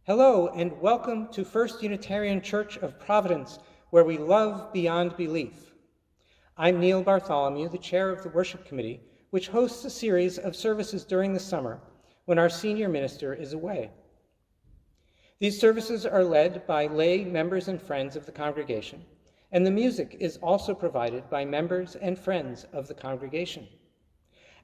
Hello and welcome to First Unitarian Church of Providence, where we love beyond belief. I'm Neil Bartholomew, the chair of the Worship Committee, which hosts a series of services during the summer when our senior minister is away. These services are led by lay members and friends of the congregation, and the music is also provided by members and friends of the congregation.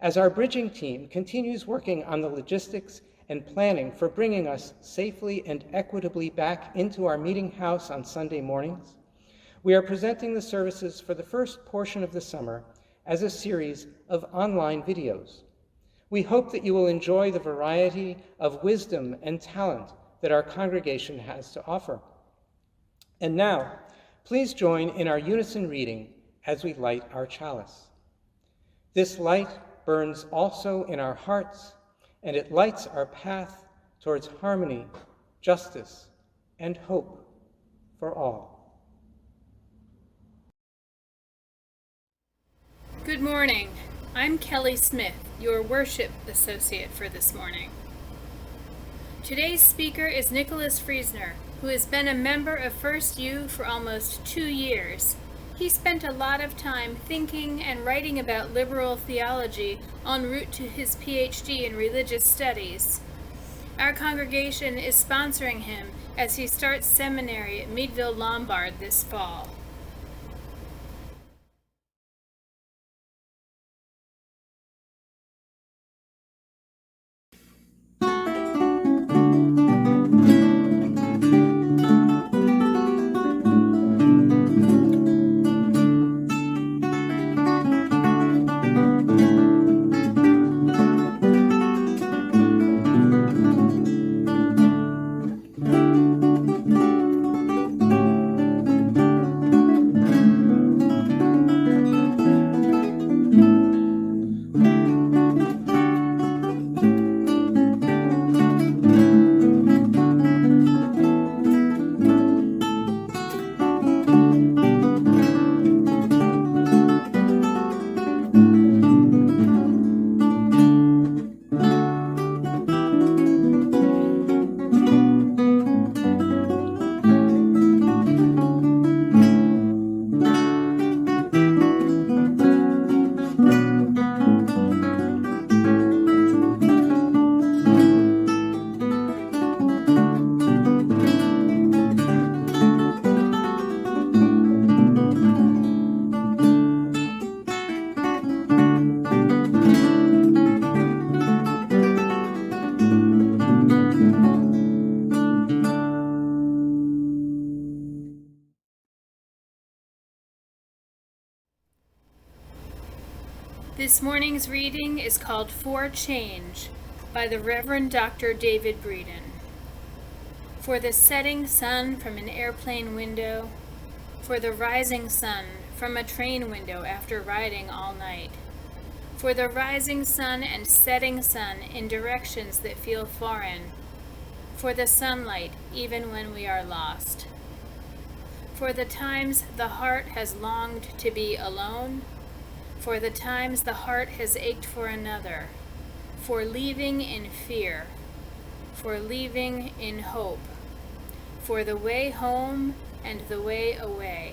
As our bridging team continues working on the logistics and planning for bringing us safely and equitably back into our meeting house on Sunday mornings, we are presenting the services for the first portion of the summer as a series of online videos. We hope that you will enjoy the variety of wisdom and talent that our congregation has to offer. And now, please join in our unison reading as we light our chalice. This light burns also in our hearts, and it lights our path towards harmony, justice, and hope for all. Good morning. I'm Kelly Smith, your worship associate for this morning. Today's speaker is Nicholas Friesner, who has been a member of First U for almost 2 years. He spent a lot of time thinking and writing about liberal theology en route to his PhD in religious studies. Our congregation is sponsoring him as he starts seminary at Meadville Lombard this fall. This morning's reading is called For Change by the Reverend Dr. David Breeden. For the setting sun from an airplane window, for the rising sun from a train window after riding all night, for the rising sun and setting sun in directions that feel foreign, for the sunlight even when we are lost, for the times the heart has longed to be alone, for the times the heart has ached for another, for leaving in fear, for leaving in hope, for the way home and the way away,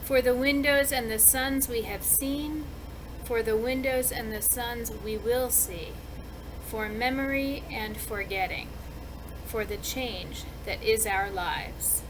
for the windows and the suns we have seen, for the windows and the suns we will see, for memory and forgetting, for the change that is our lives.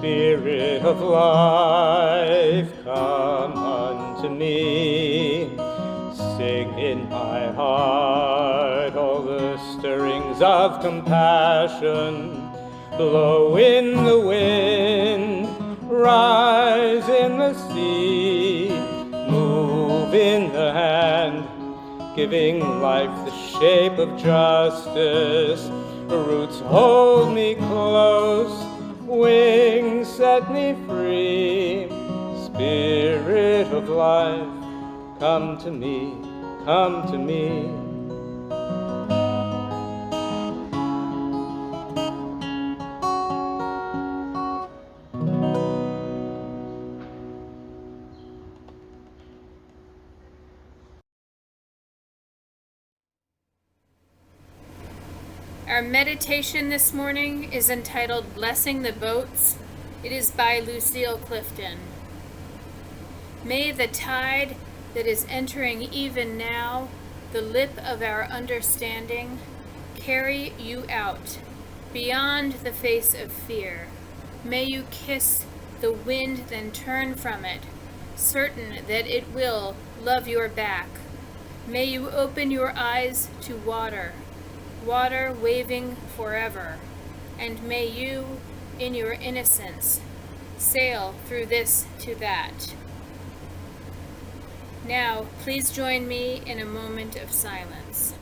Spirit of life, come unto me. Sing in my heart all the stirrings of compassion. Blow in the wind, rise in the sea, move in the hand, giving life the shape of justice. Roots hold me close, wings set me free. Spirit of life, come to me, come to me. Our meditation this morning is entitled Blessing the Boats. It is by Lucille Clifton. May the tide that is entering even now, the lip of our understanding, carry you out, beyond the face of fear. May you kiss the wind, then turn from it, certain that it will love your back. May you open your eyes to water, water waving forever, and may you, in your innocence, sail through this to that. Now, please join me in a moment of silence.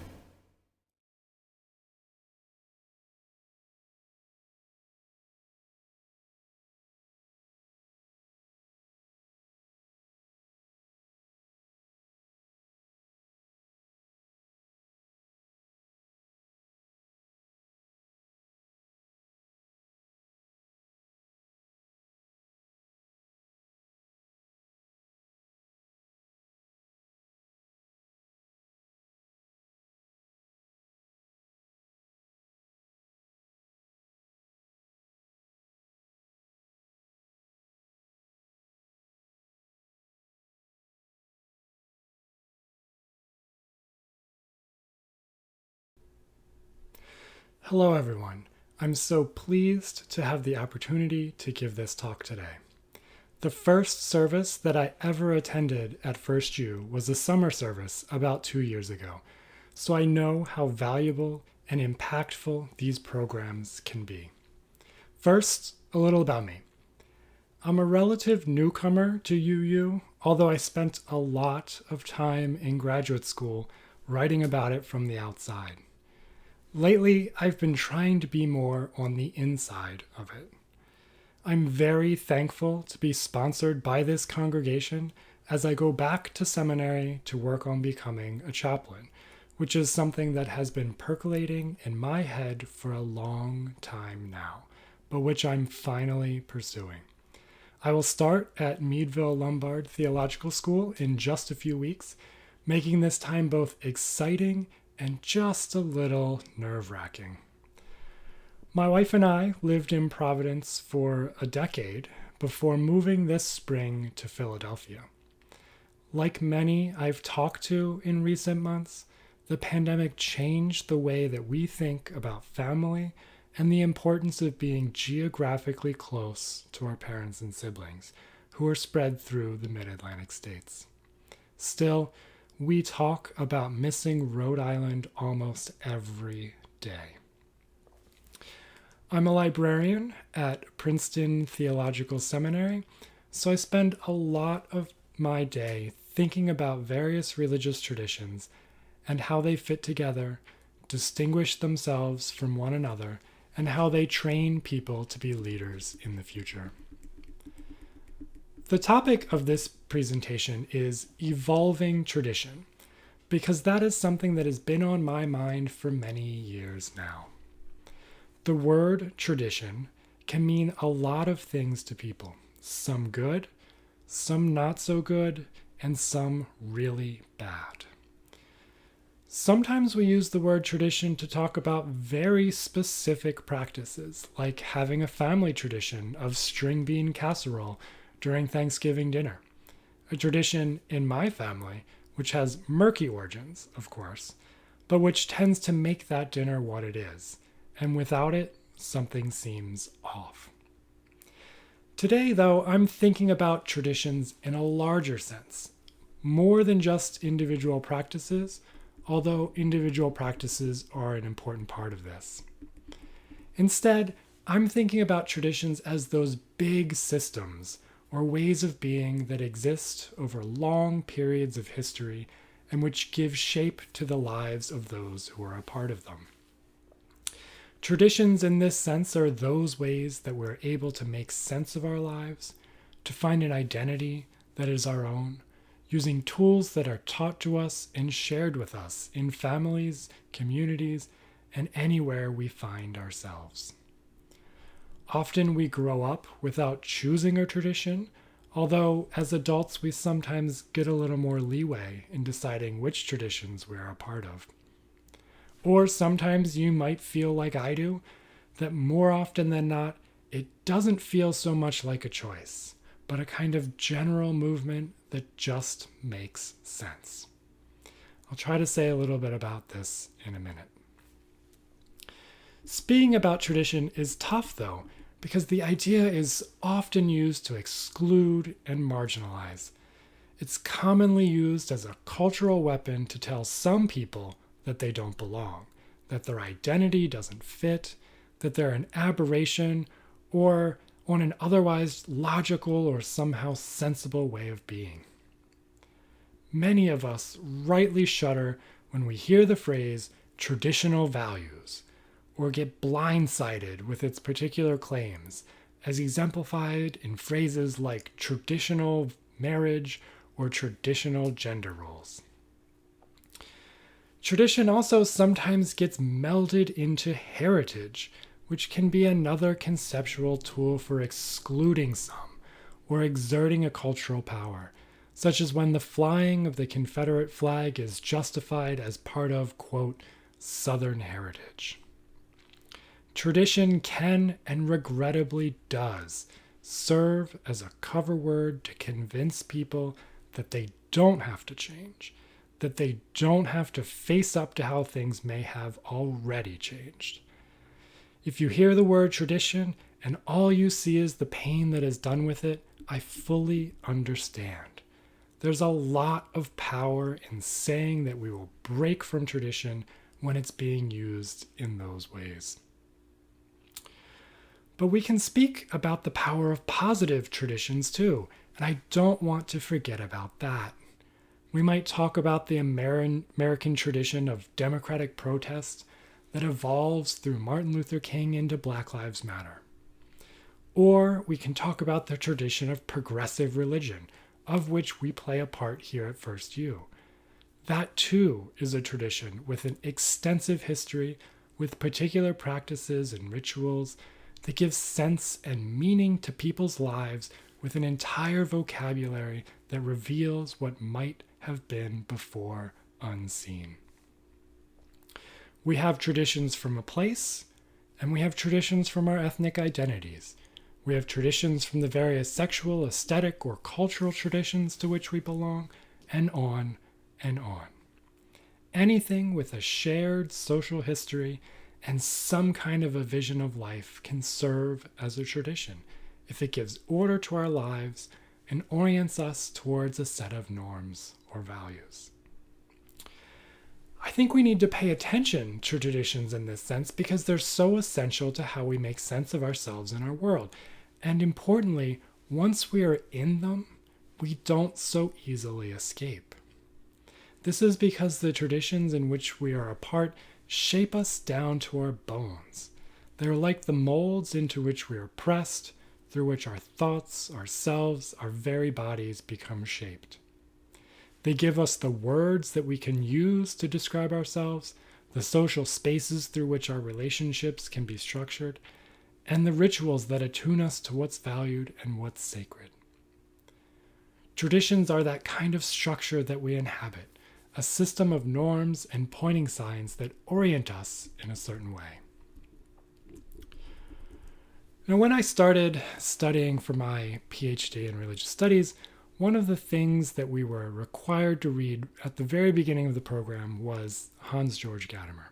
Hello everyone. I'm so pleased to have the opportunity to give this talk today. The first service that I ever attended at First U was a summer service about 2 years ago, so I know how valuable and impactful these programs can be. First, a little about me. I'm a relative newcomer to UU, although I spent a lot of time in graduate school writing about it from the outside. Lately, I've been trying to be more on the inside of it. I'm very thankful to be sponsored by this congregation as I go back to seminary to work on becoming a chaplain, which is something that has been percolating in my head for a long time now, but which I'm finally pursuing. I will start at Meadville Lombard Theological School in just a few weeks, making this time both exciting and just a little nerve-wracking. My wife and I lived in Providence for a decade before moving this spring to Philadelphia. Like many I've talked to in recent months, the pandemic changed the way that we think about family and the importance of being geographically close to our parents and siblings, who are spread through the mid-Atlantic states. Still, we talk about missing Rhode Island almost every day. I'm a librarian at Princeton Theological Seminary, so I spend a lot of my day thinking about various religious traditions and how they fit together, distinguish themselves from one another, and how they train people to be leaders in the future. The topic of this presentation is evolving tradition, because that is something that has been on my mind for many years now. The word tradition can mean a lot of things to people, some good, some not so good, and some really bad. Sometimes we use the word tradition to talk about very specific practices, like having a family tradition of string bean casserole during Thanksgiving dinner. A tradition in my family, which has murky origins, of course, but which tends to make that dinner what it is, and without it, something seems off. Today, though, I'm thinking about traditions in a larger sense, more than just individual practices although individual practices are an important part of this. Instead, I'm thinking about traditions as those big systems or ways of being that exist over long periods of history and which give shape to the lives of those who are a part of them. Traditions in this sense are those ways that we're able to make sense of our lives, to find an identity that is our own, using tools that are taught to us and shared with us in families, communities, and anywhere we find ourselves. Often we grow up without choosing a tradition, although as adults we sometimes get a little more leeway in deciding which traditions we are a part of. Or sometimes you might feel like I do, that more often than not, it doesn't feel so much like a choice, but a kind of general movement that just makes sense. I'll try to say a little bit about this in a minute. Speaking about tradition is tough, though, because the idea is often used to exclude and marginalize. It's commonly used as a cultural weapon to tell some people that they don't belong, that their identity doesn't fit, that they're an aberration, or on an otherwise logical or somehow sensible way of being. Many of us rightly shudder when we hear the phrase traditional values, or get blindsided with its particular claims, as exemplified in phrases like traditional marriage or traditional gender roles. Tradition also sometimes gets melded into heritage, which can be another conceptual tool for excluding some or exerting a cultural power, such as when the flying of the Confederate flag is justified as part of, quote, Southern heritage. Tradition can, and regrettably does, serve as a cover word to convince people that they don't have to change, that they don't have to face up to how things may have already changed. If you hear the word tradition and all you see is the pain that is done with it, I fully understand. There's a lot of power in saying that we will break from tradition when it's being used in those ways. But we can speak about the power of positive traditions too, and I don't want to forget about that. We might talk about the American tradition of democratic protest that evolves through Martin Luther King into Black Lives Matter. Or we can talk about the tradition of progressive religion, of which we play a part here at First U. That too is a tradition with an extensive history, with particular practices and rituals that give sense and meaning to people's lives, with an entire vocabulary that reveals what might have been before unseen. We have traditions from a place, and we have traditions from our ethnic identities. We have traditions from the various sexual, aesthetic, or cultural traditions to which we belong, and on and on. Anything with a shared social history and some kind of a vision of life can serve as a tradition if it gives order to our lives and orients us towards a set of norms or values. I think we need to pay attention to traditions in this sense because they're so essential to how we make sense of ourselves and our world. And importantly, once we are in them, we don't so easily escape. This is because the traditions in which we are a part shape us down to our bones. They're like the molds into which we are pressed, through which our thoughts, ourselves, our very bodies become shaped. They give us the words that we can use to describe ourselves, the social spaces through which our relationships can be structured, and the rituals that attune us to what's valued and what's sacred. Traditions are that kind of structure that we inhabit, a system of norms and pointing signs that orient us in a certain way. Now, when I started studying for my PhD in religious studies, one of the things that we were required to read at the very beginning of the program was Hans Georg Gadamer.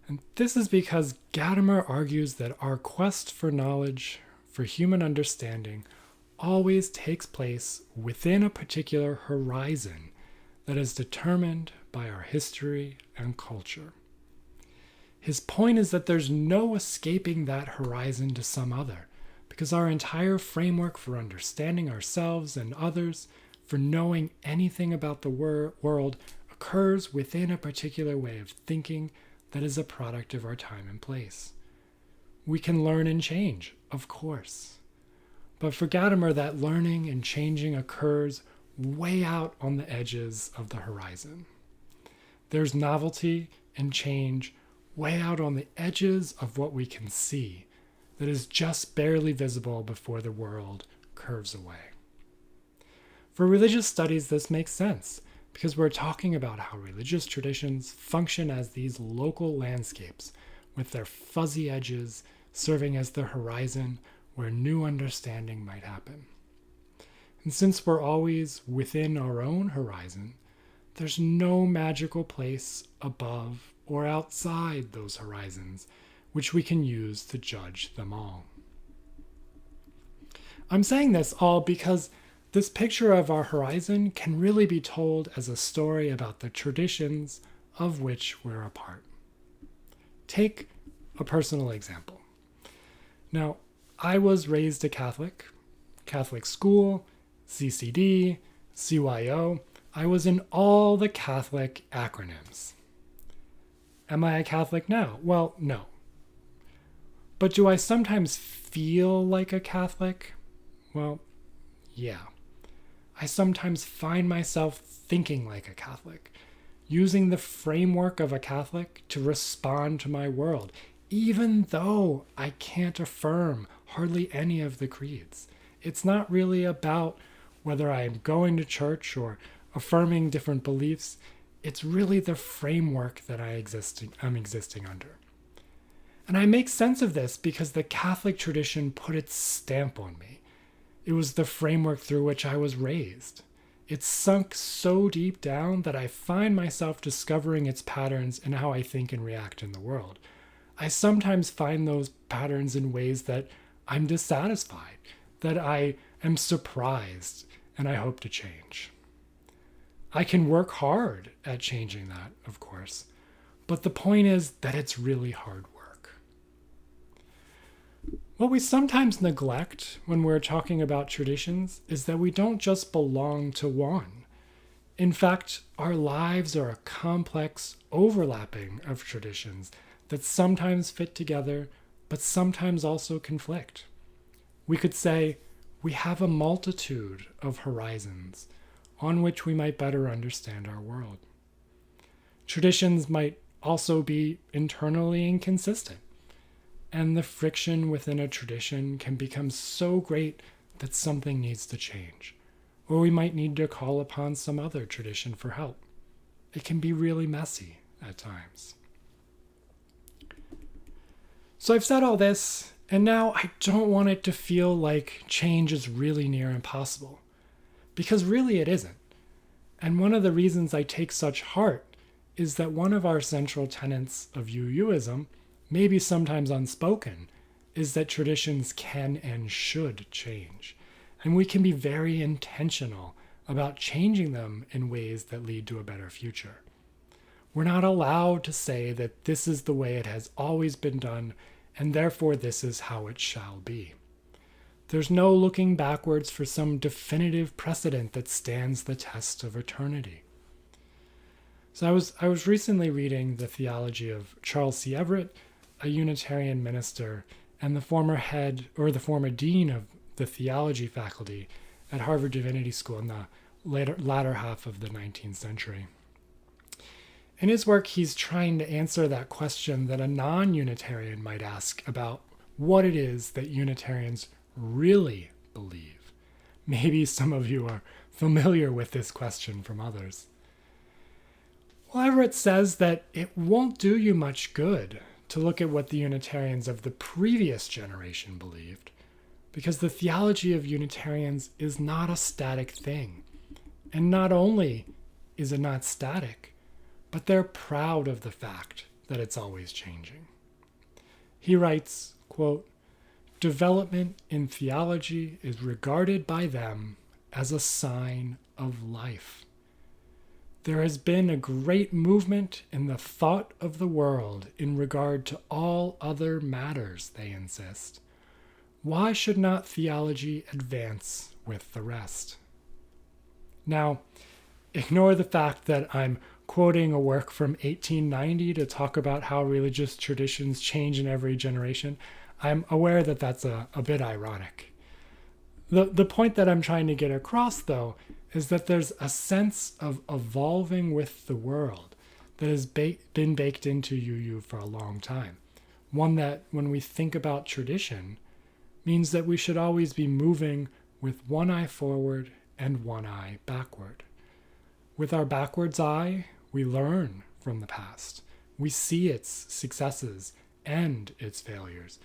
And this is because Gadamer argues that our quest for knowledge, for human understanding, always takes place within a particular horizon that is determined by our history and culture. His point is that there's no escaping that horizon to some other, because our entire framework for understanding ourselves and others, for knowing anything about the world, occurs within a particular way of thinking that is a product of our time and place. We can learn and change, of course. But for Gadamer, that learning and changing occurs way out on the edges of the horizon. There's novelty and change way out on the edges of what we can see, that is just barely visible before the world curves away. For religious studies, this makes sense, because we're talking about how religious traditions function as these local landscapes, with their fuzzy edges serving as the horizon where new understanding might happen. And since we're always within our own horizon, there's no magical place above or outside those horizons which we can use to judge them all. I'm saying this all because this picture of our horizon can really be told as a story about the traditions of which we're a part. Take a personal example. Now, I was raised a Catholic school, CCD, CYO. I was in all the Catholic acronyms. Am I a Catholic now? Well, no. But do I sometimes feel like a Catholic? Well, yeah. I sometimes find myself thinking like a Catholic, using the framework of a Catholic to respond to my world, even though I can't affirm hardly any of the creeds. It's not really about whether I'm going to church or affirming different beliefs. It's really the framework that I'm existing under. And I make sense of this because the Catholic tradition put its stamp on me. It was the framework through which I was raised. It's sunk so deep down that I find myself discovering its patterns in how I think and react in the world. I sometimes find those patterns in ways that I'm dissatisfied, that I am surprised, and I hope to change. I can work hard at changing that, of course, but the point is that it's really hard work. What we sometimes neglect when we're talking about traditions is that we don't just belong to one. In fact, our lives are a complex overlapping of traditions that sometimes fit together, but sometimes also conflict. We could say we have a multitude of horizons on which we might better understand our world. Traditions might also be internally inconsistent, and the friction within a tradition can become so great that something needs to change, or we might need to call upon some other tradition for help. It can be really messy at times. So I've said all this, and now I don't want it to feel like change is really near impossible, because really it isn't. And one of the reasons I take such heart is that one of our central tenets of UUism, maybe sometimes unspoken, is that traditions can and should change. And we can be very intentional about changing them in ways that lead to a better future. We're not allowed to say that this is the way it has always been done, and therefore this is how it shall be. There's no looking backwards for some definitive precedent that stands the test of eternity. So I was recently reading the theology of Charles C. Everett, a Unitarian minister and the former dean of the theology faculty at Harvard Divinity School in the latter half of the 19th century. In his work, he's trying to answer that question that a non-Unitarian might ask about what it is that Unitarians really believe. Maybe some of you are familiar with this question from others. Well, Everett says that it won't do you much good to look at what the Unitarians of the previous generation believed, because the theology of Unitarians is not a static thing. And not only is it not static, but they're proud of the fact that it's always changing. He writes, quote, "Development in theology is regarded by them as a sign of life. There has been a great movement in the thought of the world in regard to all other matters, they insist. Why should not theology advance with the rest? Now, ignore the fact that I'm quoting a work from 1890 to talk about how religious traditions change in every generation. I'm aware that that's a bit ironic. The point that I'm trying to get across, though, is that there's a sense of evolving with the world that has been baked into UU for a long time. One that, when we think about tradition, means that we should always be moving with one eye forward and one eye backward. With our backwards eye, we learn from the past. We see its successes and its failures,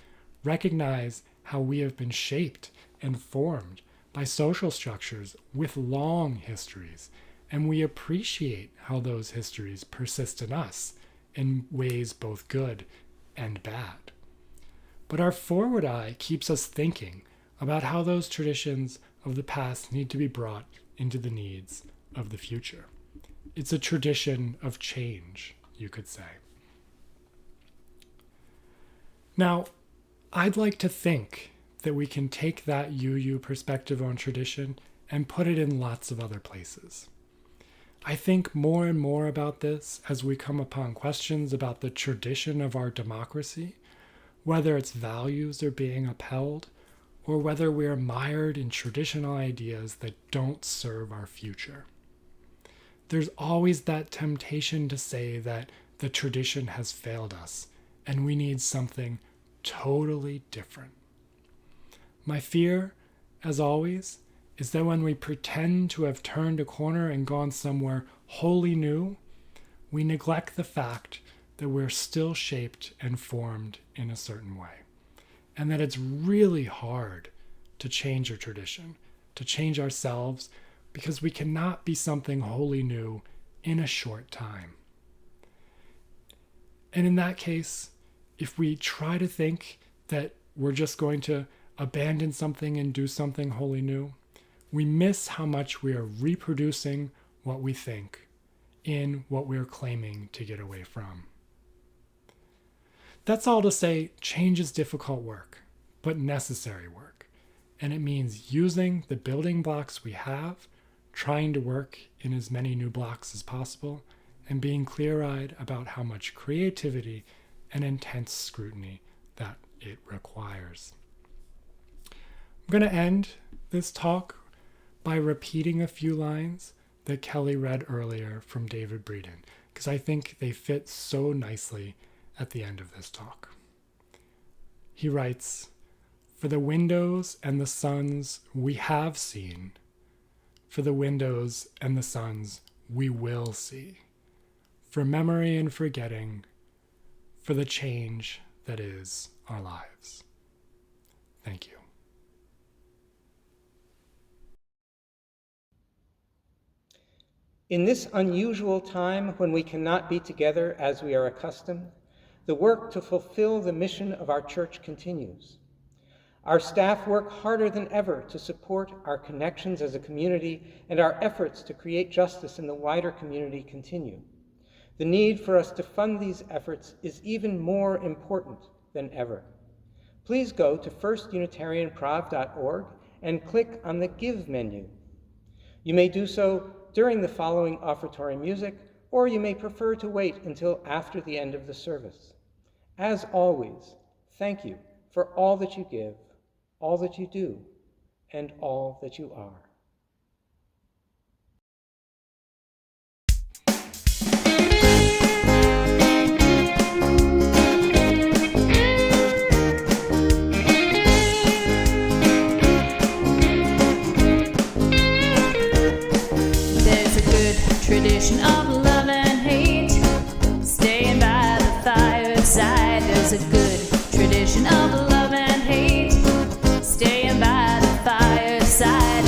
recognize how we have been shaped and formed by social structures with long histories, and we appreciate how those histories persist in us in ways both good and bad. But our forward eye keeps us thinking about how those traditions of the past need to be brought into the needs of the future. It's a tradition of change, you could say. Now, I'd like to think that we can take that UU perspective on tradition and put it in lots of other places. I think more and more about this as we come upon questions about the tradition of our democracy, whether its values are being upheld, or whether we're mired in traditional ideas that don't serve our future. There's always that temptation to say that the tradition has failed us, and we need something totally different. My fear, as always, is that when we pretend to have turned a corner and gone somewhere wholly new, we neglect the fact that we're still shaped and formed in a certain way, and that it's really hard to change a tradition, to change ourselves, because we cannot be something wholly new in a short time. And in that case, if we try to think that we're just going to abandon something and do something wholly new, we miss how much we are reproducing what we think in what we're claiming to get away from. That's all to say, change is difficult work, but necessary work. And it means using the building blocks we have, trying to work in as many new blocks as possible, and being clear-eyed about how much creativity and intense scrutiny that it requires. I'm going to end this talk by repeating a few lines that Kelly read earlier from David Breeden, because I think they fit so nicely at the end of this talk. He writes, "For the windows and the suns we have seen, for the windows and the suns we will see, for memory and forgetting, for the change that is our lives." Thank you. In this unusual time when we cannot be together as we are accustomed, the work to fulfill the mission of our church continues. Our staff work harder than ever to support our connections as a community, and our efforts to create justice in the wider community continue. The need for us to fund these efforts is even more important than ever. Please go to firstunitarianprov.org and click on the Give menu. You may do so during the following offertory music, or you may prefer to wait until after the end of the service. As always, thank you for all that you give, all that you do, and all that you are. Tradition of love and hate, staying by the fireside. There's a good tradition of love and hate, staying by the fireside.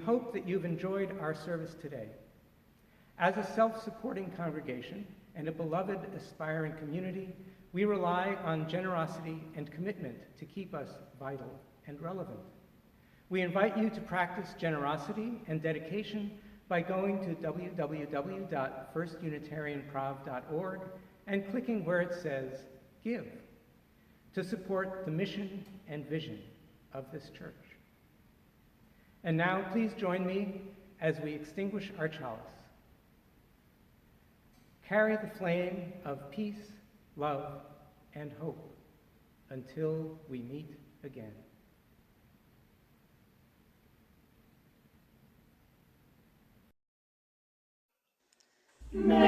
hope that you've enjoyed our service today. As a self-supporting congregation and a beloved, aspiring community, we rely on generosity and commitment to keep us vital and relevant. We invite you to practice generosity and dedication by going to www.firstunitarianprov.org and clicking where it says Give to support the mission and vision of this church. And now please join me as we extinguish our chalice. Carry the flame of peace, love, and hope until we meet again. May